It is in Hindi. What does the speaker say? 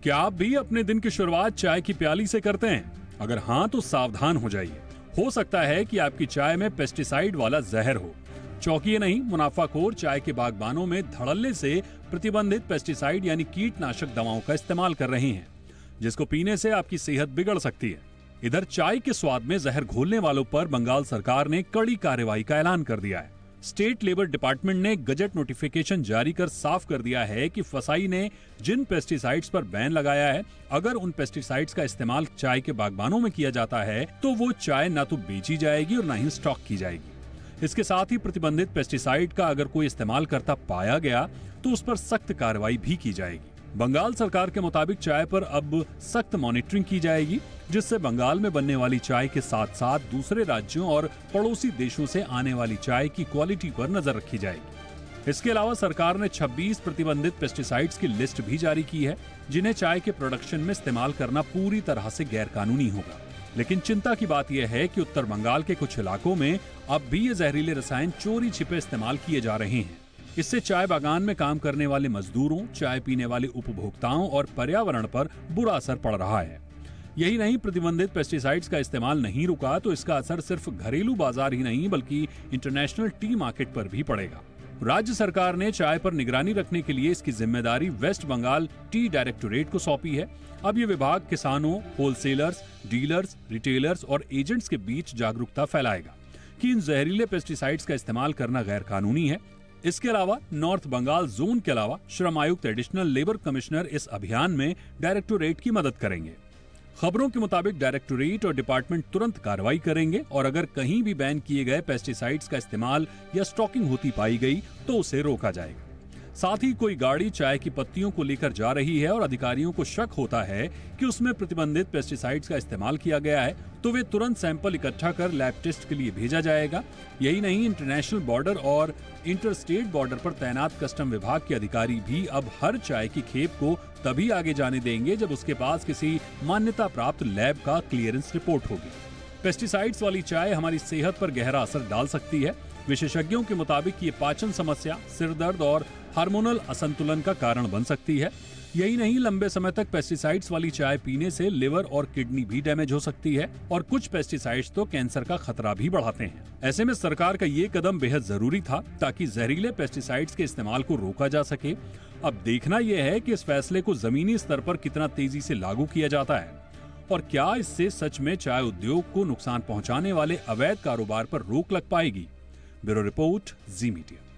क्या आप भी अपने दिन की शुरुआत चाय की प्याली से करते हैं? अगर हाँ तो सावधान हो जाइए। हो सकता है कि आपकी चाय में पेस्टिसाइड वाला जहर हो। चौंकिए नहीं, मुनाफाखोर चाय के बागबानों में धड़ल्ले से प्रतिबंधित पेस्टिसाइड यानी कीटनाशक दवाओं का इस्तेमाल कर रहे हैं, जिसको पीने से आपकी सेहत बिगड़ सकती है। इधर चाय के स्वाद में जहर घोलने वालों पर बंगाल सरकार ने कड़ी कार्रवाई का ऐलान कर दिया है। स्टेट लेबर डिपार्टमेंट ने गजट नोटिफिकेशन जारी कर साफ कर दिया है कि फसाई ने जिन पेस्टिसाइड्स पर बैन लगाया है, अगर उन पेस्टिसाइड्स का इस्तेमाल चाय के बागबानों में किया जाता है तो वो चाय ना तो बेची जाएगी और ना ही स्टॉक की जाएगी। इसके साथ ही प्रतिबंधित पेस्टिसाइड का अगर कोई इस्तेमाल करता पाया गया तो उस पर सख्त कार्रवाई भी की जाएगी। बंगाल सरकार के मुताबिक चाय पर अब सख्त मॉनिटरिंग की जाएगी, जिससे बंगाल में बनने वाली चाय के साथ साथ दूसरे राज्यों और पड़ोसी देशों से आने वाली चाय की क्वालिटी पर नजर रखी जाएगी। इसके अलावा सरकार ने 26 प्रतिबंधित पेस्टिसाइड्स की लिस्ट भी जारी की है, जिन्हें चाय के प्रोडक्शन में इस्तेमाल करना पूरी तरह से गैरकानूनी होगा। लेकिन चिंता की बात यह है कि उत्तर बंगाल के कुछ इलाकों में अब भी ये जहरीले रसायन चोरी छिपे इस्तेमाल किए जा रहे हैं। इससे चाय बागान में काम करने वाले मजदूरों, चाय पीने वाले उपभोक्ताओं और पर्यावरण पर बुरा असर पड़ रहा है। यही नहीं, प्रतिबंधित पेस्टिसाइड्स का इस्तेमाल नहीं रुका तो इसका असर सिर्फ घरेलू बाजार ही नहीं बल्कि इंटरनेशनल टी मार्केट पर भी पड़ेगा। राज्य सरकार ने चाय पर निगरानी रखने के लिए इसकी जिम्मेदारी वेस्ट बंगाल टी डायरेक्टोरेट को सौंपी है। अब ये विभाग किसानों, होलसेलर्स, डीलर्स, रिटेलर्स और एजेंट्स के बीच जागरूकता फैलाएगा कि इन जहरीले पेस्टिसाइड्स का इस्तेमाल करना गैर कानूनी है। इसके अलावा नॉर्थ बंगाल जोन के अलावा श्रम आयुक्त, एडिशनल लेबर कमिश्नर इस अभियान में डायरेक्टोरेट की मदद करेंगे। खबरों के मुताबिक डायरेक्टोरेट और डिपार्टमेंट तुरंत कार्रवाई करेंगे और अगर कहीं भी बैन किए गए पेस्टिसाइड्स का इस्तेमाल या स्टॉकिंग होती पाई गई तो उसे रोका जाएगा। साथ ही कोई गाड़ी चाय की पत्तियों को लेकर जा रही है और अधिकारियों को शक होता है कि उसमें प्रतिबंधित पेस्टिसाइड्स का इस्तेमाल किया गया है तो वे तुरंत सैंपल इकट्ठा कर लैब टेस्ट के लिए भेजा जाएगा। यही नहीं, इंटरनेशनल बॉर्डर और इंटर स्टेट बॉर्डर पर तैनात कस्टम विभाग के अधिकारी भी अब हर चाय की खेप को तभी आगे जाने देंगे जब उसके पास किसी मान्यता प्राप्त लैब का क्लियरेंस रिपोर्ट होगी। पेस्टिसाइड्स वाली चाय हमारी सेहत पर गहरा असर डाल सकती है। विशेषज्ञों के मुताबिक ये पाचन समस्या, सिरदर्द और हार्मोनल असंतुलन का कारण बन सकती है। यही नहीं, लंबे समय तक पेस्टिसाइड्स वाली चाय पीने से लिवर और किडनी भी डैमेज हो सकती है और कुछ पेस्टिसाइड्स तो कैंसर का खतरा भी बढ़ाते हैं। ऐसे में सरकार का ये कदम बेहद जरूरी था ताकि जहरीले पेस्टिसाइड्स के इस्तेमाल को रोका जा सके। अब देखना यह है कि इस फैसले को जमीनी स्तर पर कितना तेजी से लागू किया जाता है और क्या इससे सच में चाय उद्योग को नुकसान पहुंचाने वाले अवैध कारोबार पर रोक लग पाएगी। ब्यूरो रिपोर्ट, जी मीडिया।